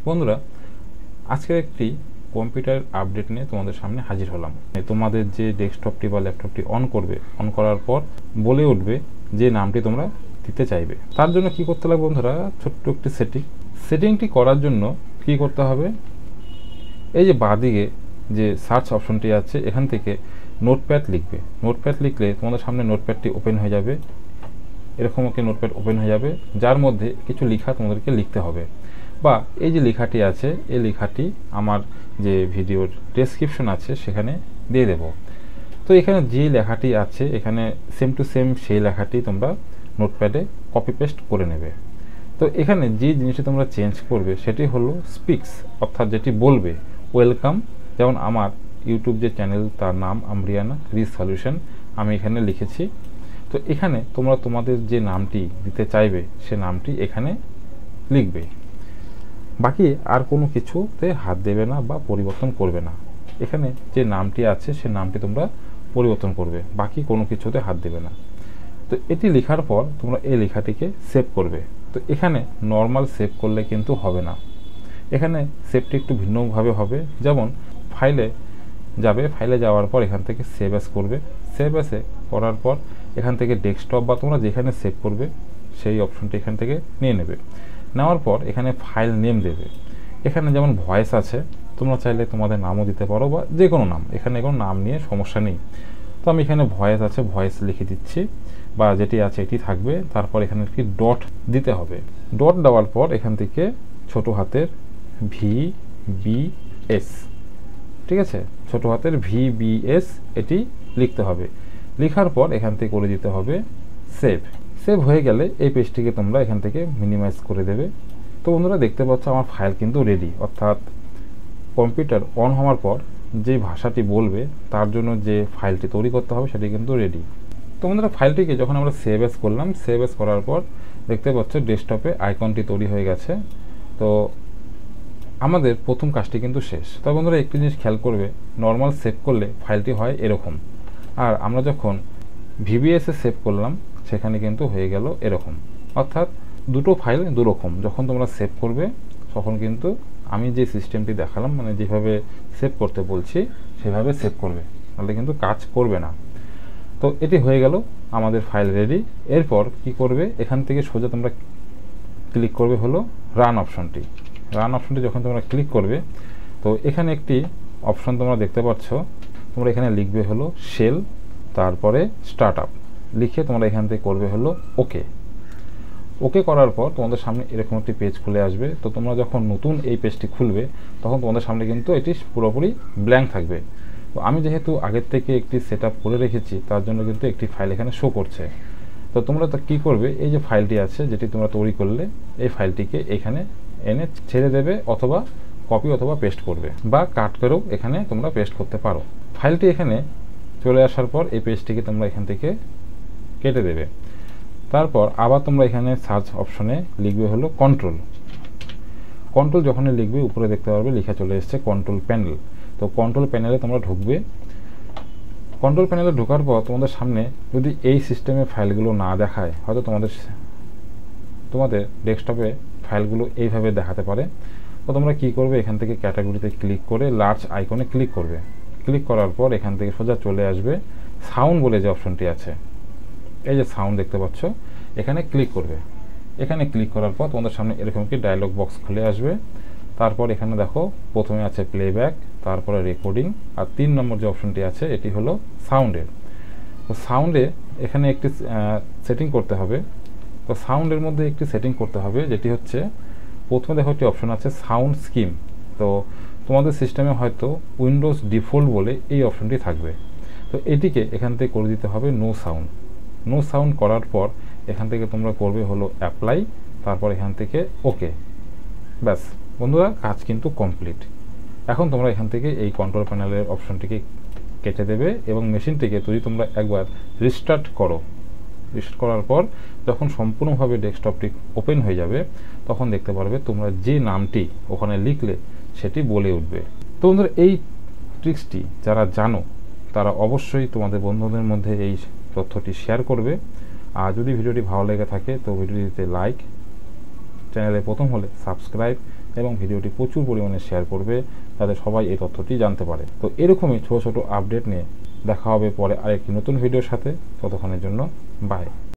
বন্ধুরা, আজকের একটি কম্পিউটার আপডেট নিয়ে তোমাদের সামনে হাজির হলাম। তোমাদের যে ডেস্কটপটি বা ল্যাপটপটি অন করবে, অন করার পর বলে উঠবে যে নামটি তোমরা দিতে চাইবে। তার জন্য কি করতে লাগবে বন্ধুরা, ছোট্ট একটি সেটিংটি করার জন্য কি করতে হবে, এই যে বাঁদিকে যে সার্চ অপশনটি আছে এখান থেকে নোটপ্যাড লিখবে। নোটপ্যাড লিখলে তোমাদের সামনে নোটপ্যাডটি ওপেন হয়ে যাবে। এরকম একটি নোটপ্যাড ওপেন হয়ে যাবে, যার মধ্যে কিছু লেখা তোমাদেরকে লিখতে হবে, বা এই যে লেখাটি আছে এই লেখাটি আমার যে ভিডিওর ডেসক্রিপশন আছে সেখানে দিয়ে দেব। তো এখানে যে লেখাটি আছে এখানে সেম টু সেম সেই লেখাটি তোমরা নোটপ্যাডে কপি পেস্ট করে নেবে। তো এখানে যে জিনিসটি তোমরা চেঞ্জ করবে সেটি হলো স্পিক্স, অর্থাৎ যেটি বলবে ওয়েলকাম। যেমন আমার ইউটিউব যে চ্যানেল তার নাম আমরিয়ানা রিসলিউশন, আমি এখানে লিখেছি। তো এখানে তোমরা তোমাদের যে নামটি দিতে চাইবে সে নামটি এখানে লিখবে। বাকি আর কোনো কিছুতে হাত দেবে না বা পরিবর্তন করবে না। এখানে যে নামটি আছে সে নামটি তোমরা পরিবর্তন করবে, বাকি কোনো কিছুতে হাত দেবে না। তো এটি লেখার পর তোমরা এই লেখাটিকে সেভ করবে। তো এখানে নর্মাল সেভ করলে কিন্তু হবে না, এখানে সেভটি একটু ভিন্নভাবে হবে। যেমন ফাইলে যাবে, ফাইলে যাওয়ার পর এখান থেকে সেভ অ্যাজ করবে। সেভ অ্যাসে করার পর এখান থেকে ডেস্কটপ বা তোমরা যেখানে সেভ করবে সেই অপশনটি এখান থেকে নিয়ে নেবে। নেওয়ার পর এখানে ফাইল নেম দেবে। এখানে যেমন ভয়েস আছে, তোমরা চাইলে তোমাদের নামও দিতে পারো বা যে কোনো নাম, এখানে কোনো নাম নিয়ে সমস্যা নেই। তো আমি এখানে ভয়েস আছে, ভয়েস লিখে দিচ্ছি, বা যেটি আছে এটি থাকবে। তারপর এখানে কি ডট দিতে হবে। ডট দেওয়ার পর এখান থেকে ছোট হাতের VBS, ঠিক আছে, ছোট হাতের VBS এটি লিখতে হবে। লেখার পর এখান থেকে করে দিতে হবে সেভ। সেভ হয়ে গেলে এই পেজটিকে তোমরা এখান থেকে মিনিমাইজ করে দেবে। তো বন্ধুরা দেখতে পাচ্ছ আমার ফাইল কিন্তু রেডি, অর্থাৎ কম্পিউটার অন হওয়ার পর যে ভাষাটি বলবে তার জন্য যে ফাইলটি তৈরি করতে হবে সেটি কিন্তু রেডি। তো বন্ধুরা ফাইলটিকে যখন আমরা সেভ এস করলাম, সেভ এস করার পর দেখতে পাচ্ছ ডেস্কটপে আইকনটি তৈরি হয়ে গেছে। তো আমাদের প্রথম কাজটি কিন্তু শেষ। তবে বন্ধুরা একটি জিনিস খেয়াল করবে, নর্মাল সেভ করলে ফাইলটি হয় এরকম, আর আমরা যখন VBS-এ সেভ করলাম সেখানে কিন্তু হয়ে গেল এরকম। অর্থাৎ দুটো ফাইল দুরকম। যখন তোমরা সেভ করবে তখন কিন্তু আমি যে সিস্টেমটি দেখালাম, মানে যেভাবে সেভ করতে বলছি সেভাবে সেভ করবে, তাহলে কিন্তু কাজ করবে না। তো এটি হয়ে গেল আমাদের ফাইল রেডি। এরপর কি করবে, এখান থেকে সোজা তোমরা ক্লিক করবে হলো রান অপশনটি। রান অপশনটি যখন তোমরা ক্লিক করবে তো এখানে একটি অপশন তোমরা দেখতে পাচ্ছ, তোমরা এখানে লিখবে হলো শেল, তারপরে স্টার্ট আপ লিখে তোমরা এখান থেকে করবে হলো ওকে। ওকে করার পর তোমাদের সামনে এরকম একটি পেজ খুলে আসবে। তো তোমরা যখন নতুন এই পেজটি খুলবে তখন তোমাদের সামনে কিন্তু এটি পুরোপুরি ব্ল্যাঙ্ক থাকবে। তো আমি যেহেতু আগের থেকে একটি সেট করে রেখেছি তার জন্য কিন্তু একটি ফাইল এখানে শো করছে। তো তোমরা তা কী করবে, এই যে ফাইলটি আছে যেটি তোমরা তৈরি করলে এই ফাইলটিকে এখানে এনে ছেড়ে দেবে, অথবা কপি অথবা পেস্ট করবে, বা কাট করেও এখানে তোমরা পেস্ট করতে পারো। ফাইলটি এখানে চলে আসার পর এই পেজটিকে তোমরা এখান থেকে কেটে দেবে। তারপর আবার তোমরা এখানে সার্চ অপশনে লিখবে হলো কন্ট্রোল। কন্ট্রোল যখনই লিখবে উপরে দেখতে পারবে লেখা চলে এসছে কন্ট্রোল প্যানেল। তো কন্ট্রোল প্যানেলে তোমরা ঢুকবে। কন্ট্রোল প্যানেলে ঢোকার পর তোমাদের সামনে যদি এই সিস্টেমে ফাইলগুলো না দেখায়, হয়তো তোমাদের ডেস্কটপে ফাইলগুলো এইভাবে দেখাতে পারে। তো তোমরা কী করবে, এখান থেকে ক্যাটাগরিতে ক্লিক করে লার্জ আইকনে ক্লিক করবে। ক্লিক করার পর এখান থেকে সোজা চলে আসবে সাউন্ড বলে যে অপশনটি আছে, এই যে সাউন্ড দেখতে পাচ্ছ, এখানে ক্লিক করবে। এখানে ক্লিক করার পর তোমাদের সামনে এরকম কি ডায়লগ বক্স খুলে আসবে। তারপর এখানে দেখো প্রথমে আছে প্লেব্যাক, তারপরে রেকর্ডিং, আর 3 নম্বর যে অপশনটি আছে এটি হলো সাউন্ডের। তো সাউন্ডে এখানে একটি সেটিং করতে হবে। তো সাউন্ডের মধ্যে একটি সেটিং করতে হবে, যেটি হচ্ছে প্রথমে দেখো একটি অপশন আছে সাউন্ড স্কিম। তো তোমাদের সিস্টেমে হয়তো উইন্ডোজ ডিফল্ট বলে এই অপশনটি থাকবে। তো এটিকে এখান থেকে করে দিতে হবে নো সাউন্ড। নো সাউন্ড করার পর এখান থেকে তোমরা করবে হলো অ্যাপ্লাই, তারপর এখান থেকে ওকে। ব্যাস বন্ধুরা, কাজ কিন্তু কমপ্লিট। এখন তোমরা এখান থেকে এই কন্ট্রোল প্যানেলের অপশনটিকে কেটে দেবে এবং মেশিনটিকে যদি তোমরা একবার রিস্টার্ট করো, রিস্টার্ট করার পর যখন সম্পূর্ণভাবে ডেস্কটপটি ওপেন হয়ে যাবে তখন দেখতে পারবে তোমরা যে নামটি ওখানে লিখলে সেটি বলে উঠবে। তো বন্ধুরা, এই ট্রিক্সটি যারা জানো তারা অবশ্যই তোমাদের বন্ধুদের মধ্যে এই তথ্যটি শেয়ার করবে। আর যদি ভিডিওটি ভালো লেগে থাকে তো ভিডিওটিতে লাইক, চ্যানেলে প্রথম হলে সাবস্ক্রাইব এবং ভিডিওটি প্রচুর পরিমাণে শেয়ার করবে, যাতে সবাই এই তথ্যটি জানতে পারে। তো এরকমই ছোট ছোট আপডেট নিয়ে দেখা হবে পরে আরেকটি নতুন ভিডিওর সাথে। ততক্ষণের জন্য বাই।